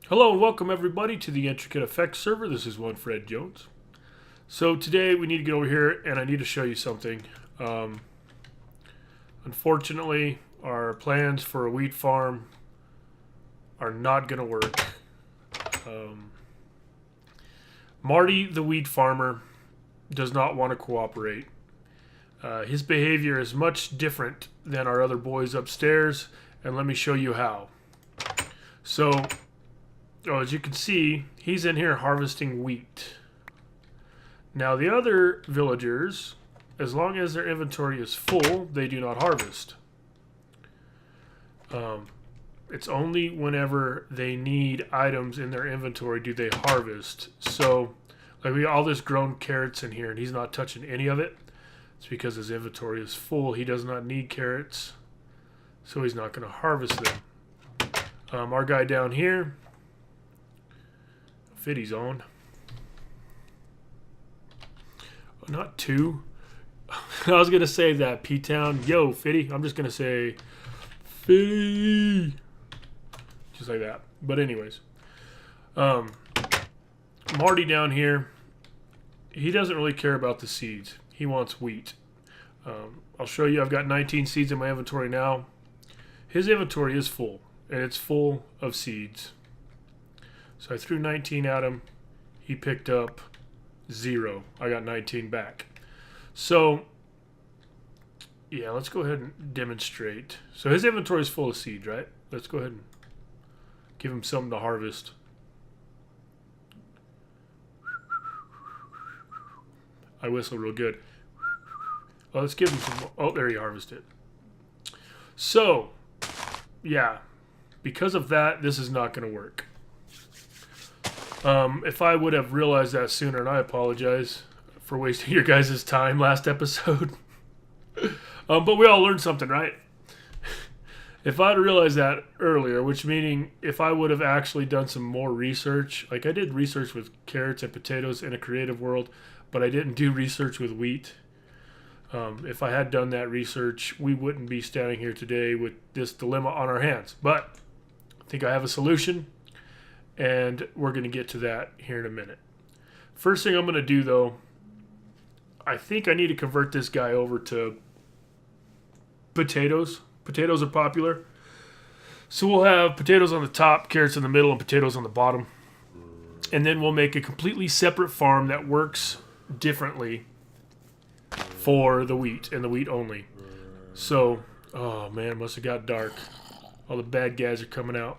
Hello and welcome everybody to the IntricateAffects server. This is one Fred Jones. So today we need to get over here and I need to show you something. Unfortunately, our plans for a wheat farm are not going to work. Marty, the wheat farmer, does not want to cooperate. His behavior is much different than our other boys upstairs, and let me show you how. So, as you can see, he's in here harvesting wheat. Now the other villagers, as long as their inventory is full, they do not harvest. It's only whenever they need items in their inventory do they harvest. So, like we got all this grown carrots in here and he's not touching any of it. It's because his inventory is full. He does not need carrots, so he's not going to harvest them. Our guy down here, Fitty's on. Oh, not two. I was going to say that, P-Town. Yo, Fitty. I'm just going to say, Fitty. Just like that. But anyways. Marty down here, he doesn't really care about the seeds. He wants wheat. I'll show you. I've got 19 seeds in my inventory now. His inventory is full, and it's full of seeds. So I threw 19 at him. He picked up 0. I got 19 back. So, yeah, let's go ahead and demonstrate. So his inventory is full of seeds, right? Let's go ahead and give him something to harvest. I whistle real good. Well, let's give him some. Oh, there he harvested. So, yeah, because of that, this is not going to work. If I would have realized that sooner, and I apologize for wasting your guys' time last episode. But we all learned something, right? If I'd realized that earlier, which meaning if I would have actually done some more research, like I did research with carrots and potatoes in a creative world, but I didn't do research with wheat. If I had done that research, we wouldn't be standing here today with this dilemma on our hands. But I think I have a solution, and we're going to get to that here in a minute. First thing I'm going to do, though, I think I need to convert this guy over to potatoes. Potatoes are popular. So we'll have potatoes on the top, carrots in the middle, and potatoes on the bottom. And then we'll make a completely separate farm that works differently for the wheat and the wheat only. So, oh man, it must have got dark. All the bad guys are coming out.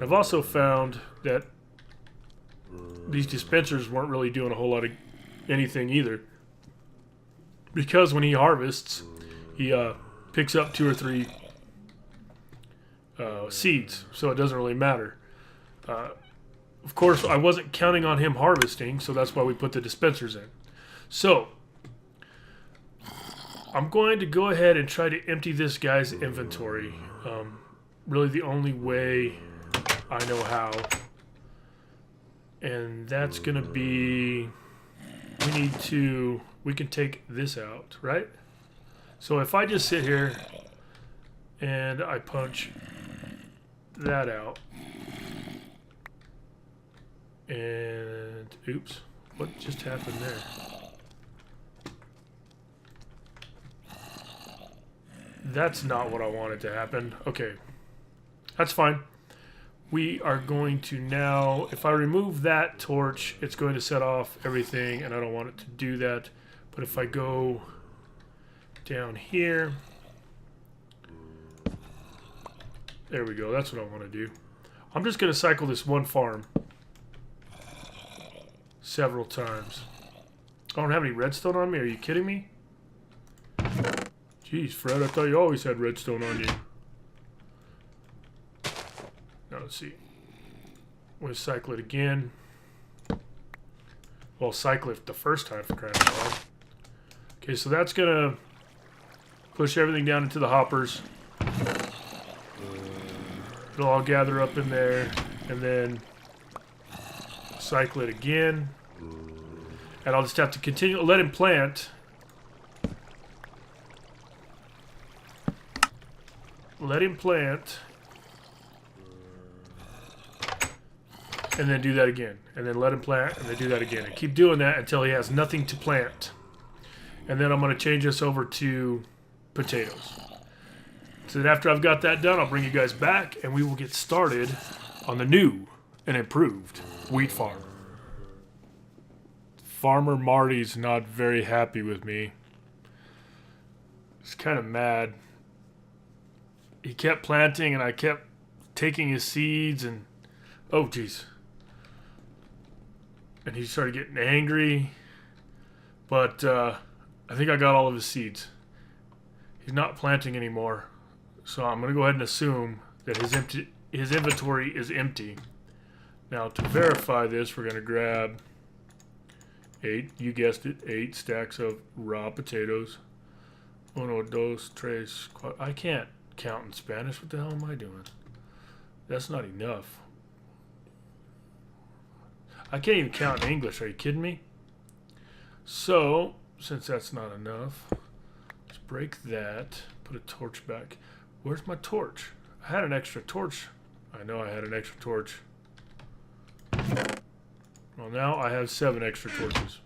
I've also found that these dispensers weren't really doing a whole lot of anything either. Because when he harvests, he picks up 2 or 3 seeds, so it doesn't really matter. Of course, I wasn't counting on him harvesting, so that's why we put the dispensers in. So, I'm going to go ahead and try to empty this guy's inventory. Really the only way I know how. And that's going to be, we can take this out, right? So if I just sit here and I punch that out, and oops, what just happened there? That's not what I wanted to happen. Okay, that's fine. We are going to now, if I remove that torch, it's going to set off everything, and I don't want it to do that. But if I go down here, there we go, that's what I want to do. I'm just going to cycle this one farm several times. I don't have any redstone on me, are you kidding me? Jeez, Fred, I thought you always had redstone on you. Now, let's see. We'll cycle it again. Well, cycle it the first time for crying out loud. Okay, so that's going to push everything down into the hoppers. It'll all gather up in there, and then cycle it again. And I'll just have to continue to let him plant. Let him plant. and then do that again, and then let him plant, and then do that again, and keep doing that until he has nothing to plant. And then I'm going to change this over to potatoes. So then after I've got that done, I'll bring you guys back, and we will get started on the new and improved wheat farm. Farmer Marty's not very happy with me. He's kind of mad. He kept planting, and I kept taking his seeds, and oh geez. And he started getting angry. But I think I got all of his seeds. He's not planting anymore. So I'm going to go ahead and assume that his inventory is empty. Now to verify this, we're going to grab 8, you guessed it, 8 stacks of raw potatoes. Uno, dos, tres, cuatro. I can't count in Spanish. What the hell am I doing? That's not enough. I can't even count in English. Are you kidding me? So, since that's not enough, let's break that. Put a torch back. Where's my torch? I had an extra torch. I know I had an extra torch. Well, now I have 7 extra torches.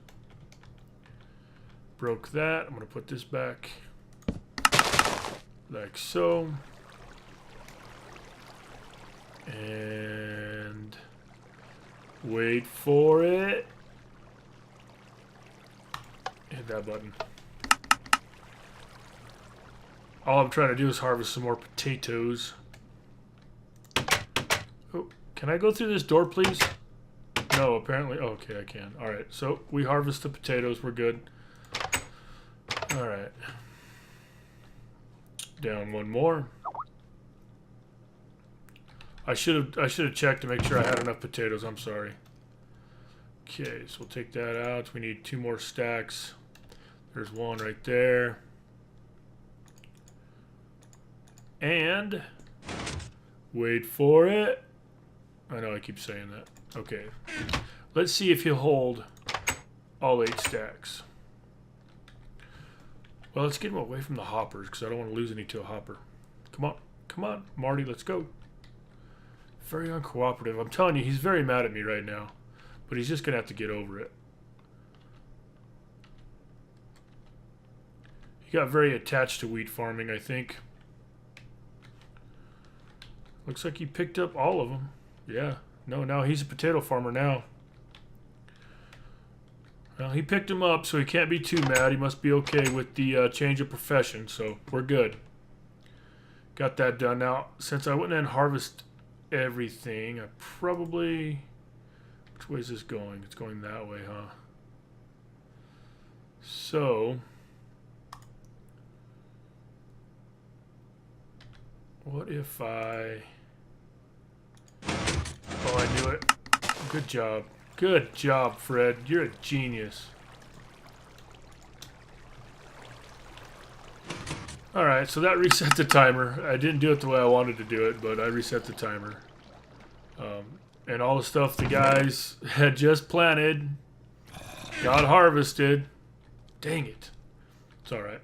Broke that. I'm going to put this back like so. And wait for it. Hit that button. All I'm trying to do is harvest some more potatoes. Oh, can I go through this door, please? No, apparently. Oh, okay, I can. All right, so we harvest the potatoes. We're good. All right. Down one more. I should have checked to make sure I had enough potatoes. I'm sorry. Okay, so we'll take that out. We need 2 more stacks. There's one right there. And wait for it. I know I keep saying that. Okay. Let's see if he'll hold all 8 stacks. Well, let's get him away from the hoppers because I don't want to lose any to a hopper. Come on. Come on, Marty, let's go. Very uncooperative. I'm telling you, he's very mad at me right now. But he's just going to have to get over it. He got very attached to wheat farming, I think. Looks like he picked up all of them. Yeah. No, now he's a potato farmer now. Well, he picked him up, so he can't be too mad. He must be okay with the change of profession, so we're good. Got that done. Now, since I went and harvest everything, I probably... Which way is this going? It's going that way, huh? So... What if I... Oh, I knew it. Good job. Good job, Fred. You're a genius. Alright, so that reset the timer. I didn't do it the way I wanted to do it, but I reset the timer. And all the stuff the guys had just planted got harvested. Dang it. It's alright.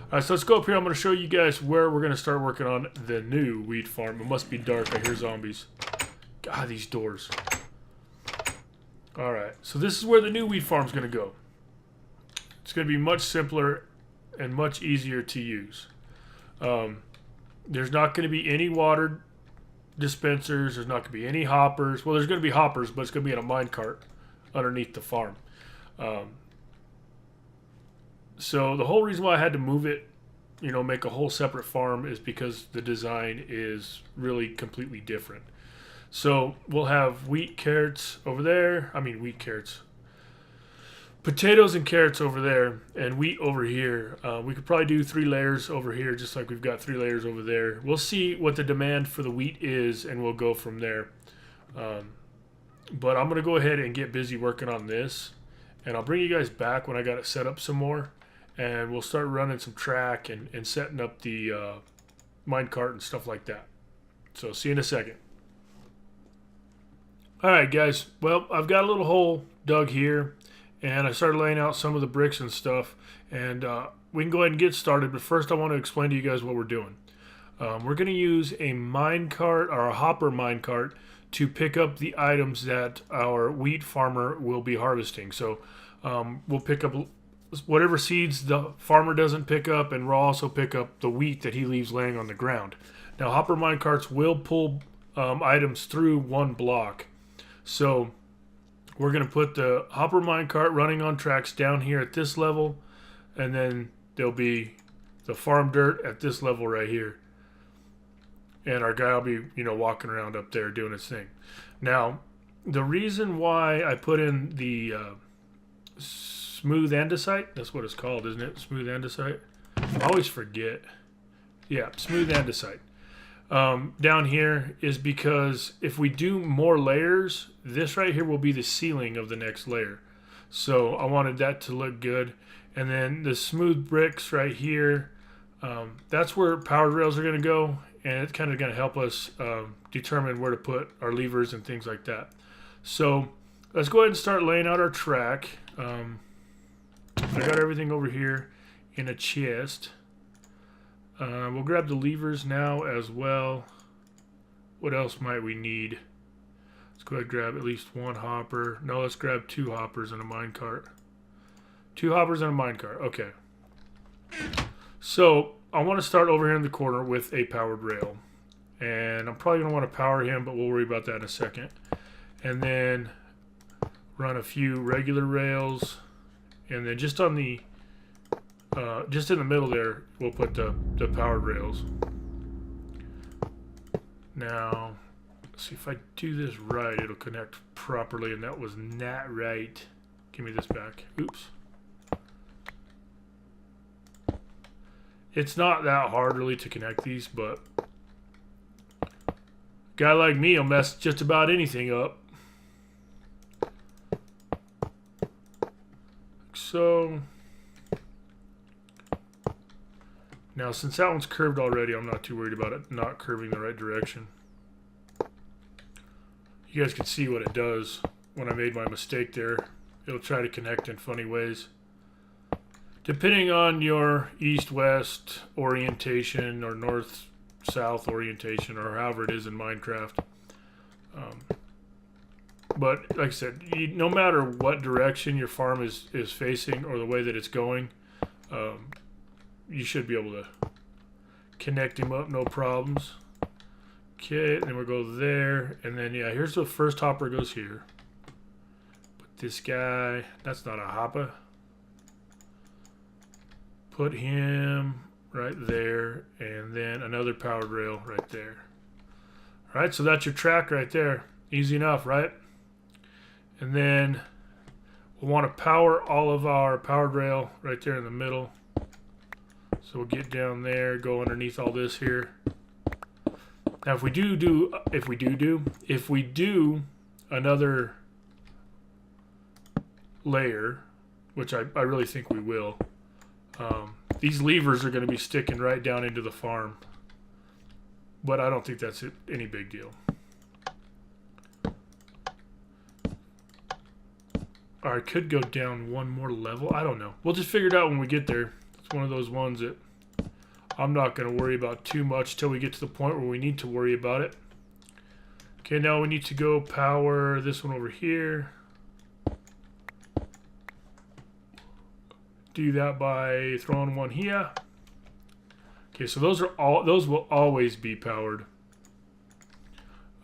Alright, so let's go up here. I'm going to show you guys where we're going to start working on the new wheat farm. It must be dark. I hear zombies. God, these doors. Alright, so this is where the new wheat farm is going to go. It's going to be much simpler and much easier to use. There's not going to be any water dispensers. There's not going to be any hoppers. Well, there's going to be hoppers, but it's going to be in a minecart underneath the farm. So the whole reason why I had to move it, you know, make a whole separate farm is because the design is really completely different. So we'll have wheat, carrots over there. I mean, wheat, carrots. Potatoes and carrots over there, and wheat over here. We could probably do 3 layers over here, just like we've got 3 layers over there. We'll see what the demand for the wheat is, and we'll go from there. But I'm going to go ahead and get busy working on this, and I'll bring you guys back when I got it set up some more, and we'll start running some track and setting up the minecart and stuff like that. So see you in a second. Alright guys, well, I've got a little hole dug here, and I started laying out some of the bricks and stuff, and we can go ahead and get started, but first I want to explain to you guys what we're doing. We're going to use a minecart, or a hopper minecart, to pick up the items that our wheat farmer will be harvesting. So we'll pick up whatever seeds the farmer doesn't pick up, and we'll also pick up the wheat that he leaves laying on the ground. Now, hopper minecarts will pull items through one block. So we're going to put the hopper minecart running on tracks down here at this level, and then there'll be the farm dirt at this level right here. And our guy will be, walking around up there doing his thing. Now, the reason why I put in the smooth andesite, that's what it's called, isn't it? Smooth andesite? I always forget. Yeah, smooth andesite. Down here is because if we do more layers, this right here will be the ceiling of the next layer. So I wanted that to look good. And then the smooth bricks right here, that's where powered rails are going to go. And it's kind of going to help us determine where to put our levers and things like that. So let's go ahead and start laying out our track. I got everything over here in a chest. We'll grab the levers now as well. What else might we need? Let's go ahead and grab at least one hopper. No, let's grab 2 hoppers and a minecart. 2 hoppers and a minecart. Okay. So I want to start over here in the corner with a powered rail. And I'm probably going to want to power him, but we'll worry about that in a second. And then run a few regular rails. And then just on the just in the middle there, we'll put the powered rails. Now, let's see if I do this right, it'll connect properly, and that was not right. Give me this back. Oops. It's not that hard really to connect these, but a guy like me will mess just about anything up. So now, since that one's curved already, I'm not too worried about it not curving the right direction. You guys can see what it does when I made my mistake there. It'll try to connect in funny ways. Depending on your east-west orientation or north-south orientation, or however it is in Minecraft. But like I said, no matter what direction your farm is facing or the way that it's going, you should be able to connect him up, no problems. Okay, then we'll go there, and then yeah, here's the first hopper goes here. Put this guy, that's not a hopper. Put him right there, and then another powered rail right there. All right, so that's your track right there. Easy enough, right? And then we'll want to power all of our powered rail right there in the middle. So we'll get down there, go underneath all this here. Now, if we do another layer, which I really think we will, these levers are going to be sticking right down into the farm. But I don't think that's any big deal. Or I could go down one more level. I don't know. We'll just figure it out when we get there. It's one of those ones that I'm not going to worry about too much till we get to the point where we need to worry about it. Okay, now we need to go power this one over here. Do that by throwing one here. Okay, so those will always be powered.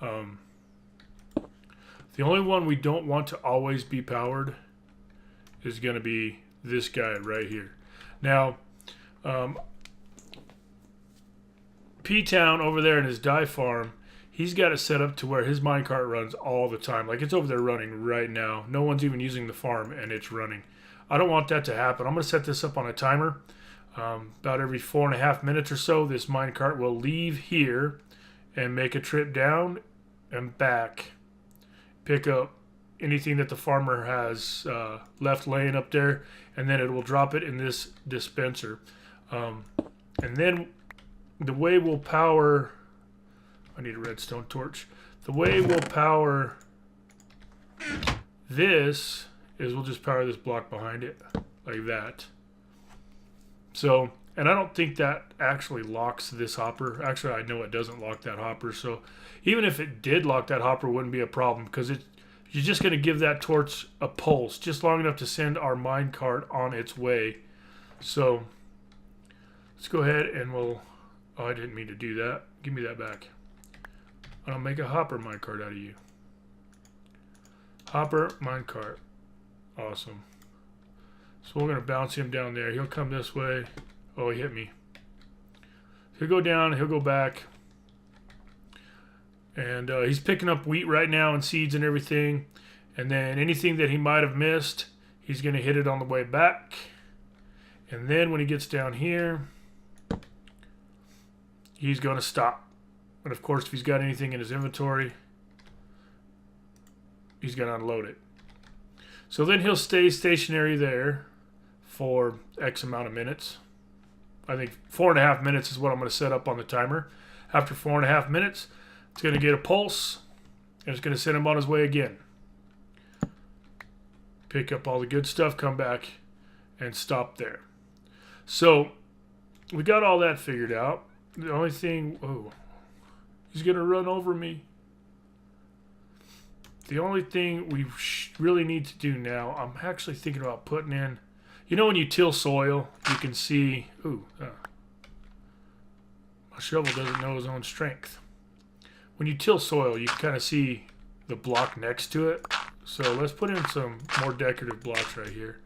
The only one we don't want to always be powered is going to be this guy right here. Now, P-Town over there in his dye farm, he's got it set up to where his minecart runs all the time. Like, it's over there running right now. No one's even using the farm, and it's running. I don't want that to happen. I'm going to set this up on a timer. About every 4.5 minutes or so, this minecart will leave here and make a trip down and back. Pick up anything that the farmer has left laying up there, and then it will drop it in this dispenser. And then the way we'll power, I need a redstone torch. The way we'll power this is we'll just power this block behind it like that. So And I don't think that actually locks this hopper. Actually, I know it doesn't lock that hopper. So even if it did lock that hopper, it wouldn't be a problem, because you're just going to give that torch a pulse just long enough to send our minecart on its way. So let's go ahead and we'll... Oh, I didn't mean to do that. Give me that back. I'll make a hopper minecart out of you. Hopper minecart. Awesome. So we're going to bounce him down there. He'll come this way. Oh, he hit me. He'll go down. He'll go back. And he's picking up wheat right now and seeds and everything. And then anything that he might have missed, he's going to hit it on the way back. And then when he gets down here, he's going to stop. And of course, if he's got anything in his inventory, he's going to unload it. So then he'll stay stationary there for X amount of minutes. I think 4.5 minutes is what I'm going to set up on the timer. After 4.5 minutes, it's going to get a pulse, and it's going to send him on his way again. Pick up all the good stuff, come back, and stop there. So we got all that figured out. The only thing... Oh, he's going to run over me. The only thing we really need to do now, I'm actually thinking about putting in... You know when you till soil, you can see... Ooh, my shovel doesn't know his own strength. When you till soil, you can kind of see the block next to it. So let's put in some more decorative blocks right here.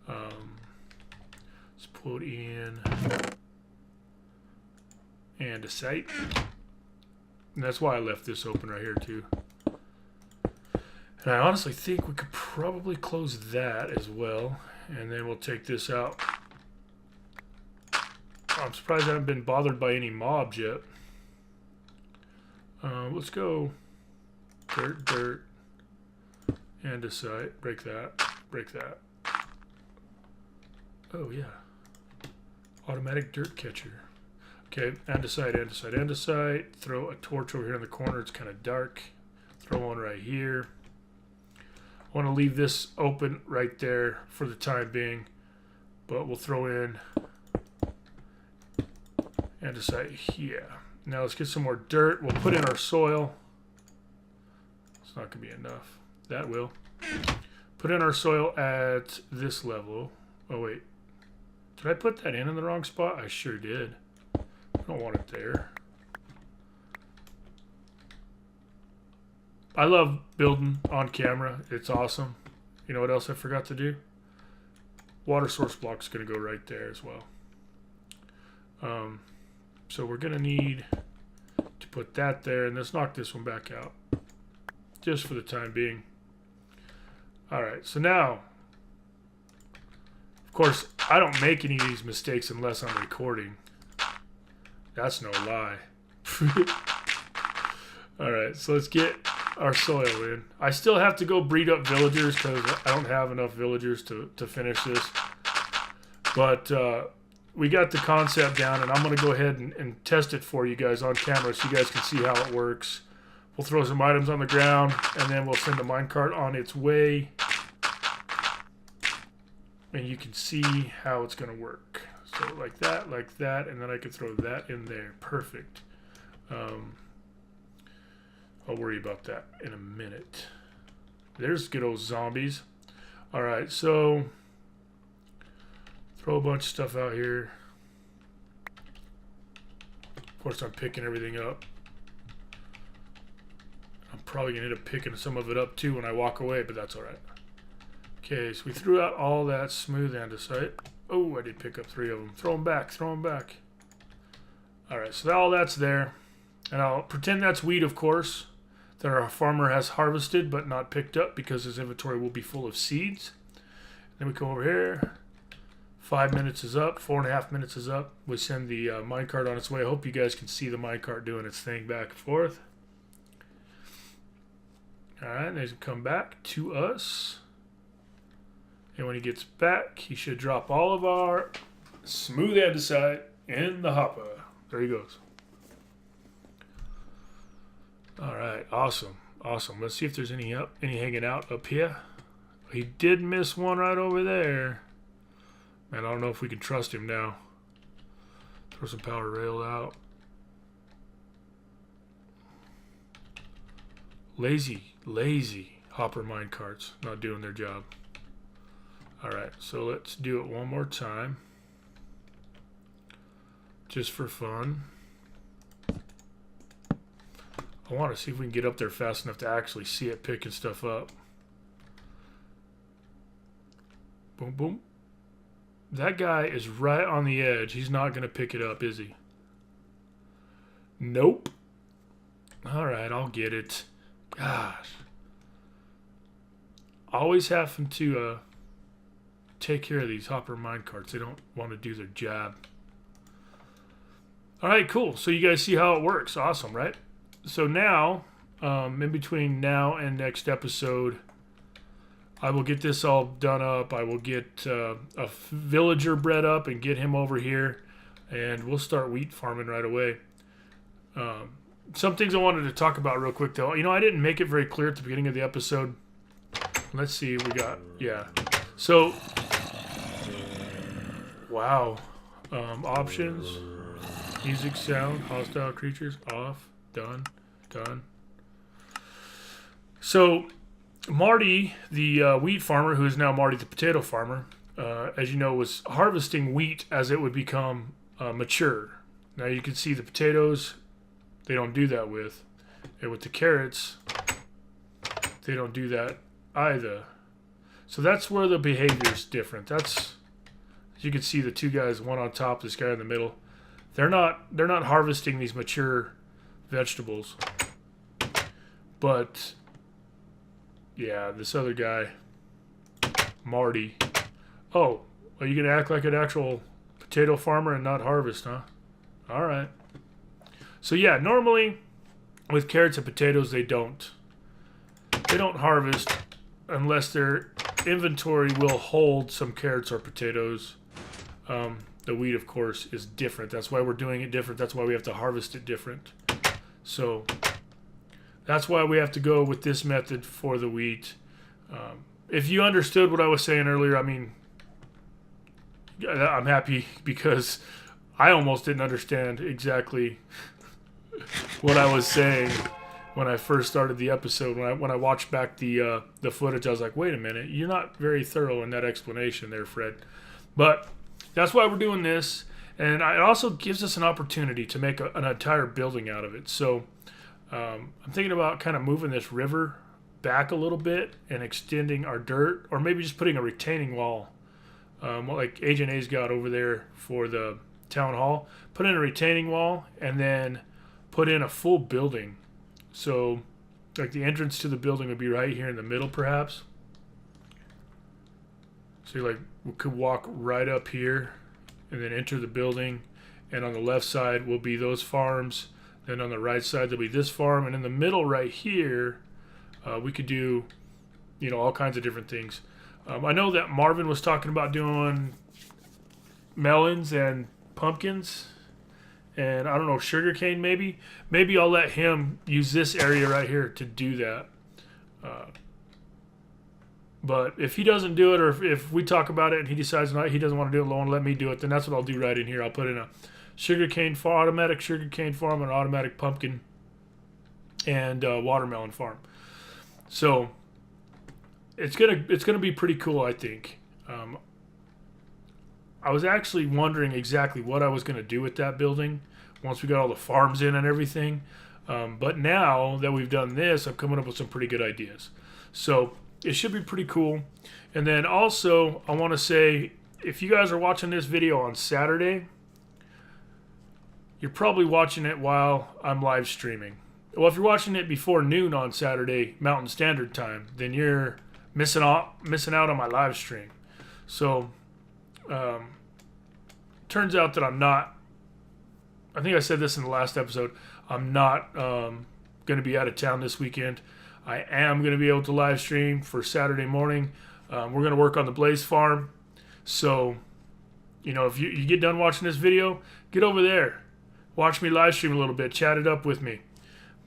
Let's put in andesite. And that's why I left this open right here too. And I honestly think we could probably close that as well. And then we'll take this out. I'm surprised I haven't been bothered by any mobs yet. Let's go dirt, andesite, break that. Oh yeah, automatic dirt catcher. Okay, andesite, throw a torch over here in the corner, it's kind of dark. Throw one right here. I want to leave this open right there for the time being, but we'll throw in andesite here. Now let's get some more dirt. We'll put in our soil. It's not going to be enough. That will. Put in our soil at this level. Oh, wait. Did I put that in the wrong spot? I sure did. I don't want it there. I love building on camera. It's awesome. You know what else I forgot to do? Water source block's going to go right there as well. So we're going to need to put that there, and let's knock this one back out just for the time being. All right, so now, of course, I don't make any of these mistakes unless I'm recording. That's no lie. All right, so let's get our soil in. I still have to go breed up villagers because I don't have enough villagers to finish this. But we got the concept down, and I'm going to go ahead and test it for you guys on camera so you guys can see how it works. We'll throw some items on the ground, and then we'll send the minecart on its way. And you can see how it's going to work. So like that, and then I can throw that in there. Perfect. I'll worry about that in a minute. There's good old zombies. All right, so throw a bunch of stuff out here. Of course, I'm picking everything up. I'm probably going to end up picking some of it up too when I walk away, but that's all right. Okay, so we threw out all that smooth andesite. Oh, I did pick up 3 of them. Throw them back, throw them back. All right, so all that's there. And I'll pretend that's wheat, of course, that our farmer has harvested but not picked up because his inventory will be full of seeds. Then we come over here. 5 minutes is up, 4.5 minutes is up. We send the minecart on its way. I hope you guys can see the minecart doing its thing back and forth. All right, and he's come back to us. And when he gets back, he should drop all of our smooth andesite in the hopper. There he goes. All right, awesome, awesome. Let's see if there's any hanging out up here. He did miss one right over there. Man, I don't know if we can trust him now. Throw some power rail out. Lazy hopper mine carts. Not doing their job. Alright, so let's do it one more time. Just for fun. I want to see if we can get up there fast enough to actually see it picking stuff up. Boom, boom. That guy is right on the edge. He's not going to pick it up, is he? Nope. Alright, I'll get it. Gosh. Always having to take care of these hopper mine carts. They don't want to do their job. Alright, cool. So you guys see how it works. Awesome, right? So now, in between now and next episode, I will get this all done up. I will get a villager bred up and get him over here. And we'll start wheat farming right away. Some things I wanted to talk about real quick, though. You know, I didn't make it very clear at the beginning of the episode. Let's see what we got. Yeah. So, wow. Options. Music, sound, hostile creatures, off, done. So, Marty, the wheat farmer, who is now Marty the potato farmer, as you know, was harvesting wheat as it would become mature. Now you can see the potatoes, they don't do that with. And with the carrots, they don't do that either. So that's where the behavior is different. That's, as you can see, the two guys, one on top, this guy in the middle. They're not harvesting these mature vegetables. But yeah, this other guy, Marty. Oh, are you gonna act like an actual potato farmer and not harvest, huh? All right. So yeah, normally with carrots and potatoes, they don't harvest unless their inventory will hold some carrots or potatoes. The wheat, of course, is different. That's why we're doing it different. That's why we have to harvest it different. So that's why we have to go with this method for the wheat. If you understood what I was saying earlier, I mean, I'm happy, because I almost didn't understand exactly what I was saying when I first started the episode. When I watched back the footage, I was like, wait a minute, you're not very thorough in that explanation there, Fred. But that's why we're doing this, and it also gives us an opportunity to make an entire building out of it. So I'm thinking about kind of moving this river back a little bit and extending our dirt, or maybe just putting a retaining wall, like Agent A's got over there for the town hall. Put in a retaining wall and then put in a full building. So like the entrance to the building would be right here in the middle, perhaps. So like we could walk right up here and then enter the building, and on the left side will be those farms. Then on the right side there'll be this farm, and in the middle right here we could do, you know, all kinds of different things. I know that Marvin was talking about doing melons and pumpkins, and I don't know, sugarcane maybe. Maybe I'll let him use this area right here to do that. But if he doesn't do it, or if we talk about it and he decides he doesn't want to do it alone, let me do it, then that's what I'll do right in here. I'll put in a sugarcane farm, automatic sugarcane farm, an automatic pumpkin, and watermelon farm. So it's gonna be pretty cool, I think. I was actually wondering exactly what I was gonna do with that building once we got all the farms in and everything. But now that we've done this, I'm coming up with some pretty good ideas. So it should be pretty cool. And then also, I want to say, if you guys are watching this video on Saturday, you're probably watching it while I'm live streaming. Well, if you're watching it before noon on Saturday Mountain Standard Time, then you're missing out on my live stream. So turns out that I'm not, I think I said this in the last episode, I'm not going to be out of town this weekend. I am going to be able to live stream for Saturday morning. We're going to work on the Blaze Farm. So, you know, if you get done watching this video, get over there. Watch me live stream a little bit. Chat it up with me.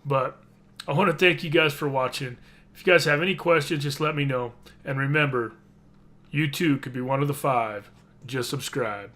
But I want to thank you guys for watching. If you guys have any questions, just let me know. And remember, you too could be one of the 5. Just subscribe.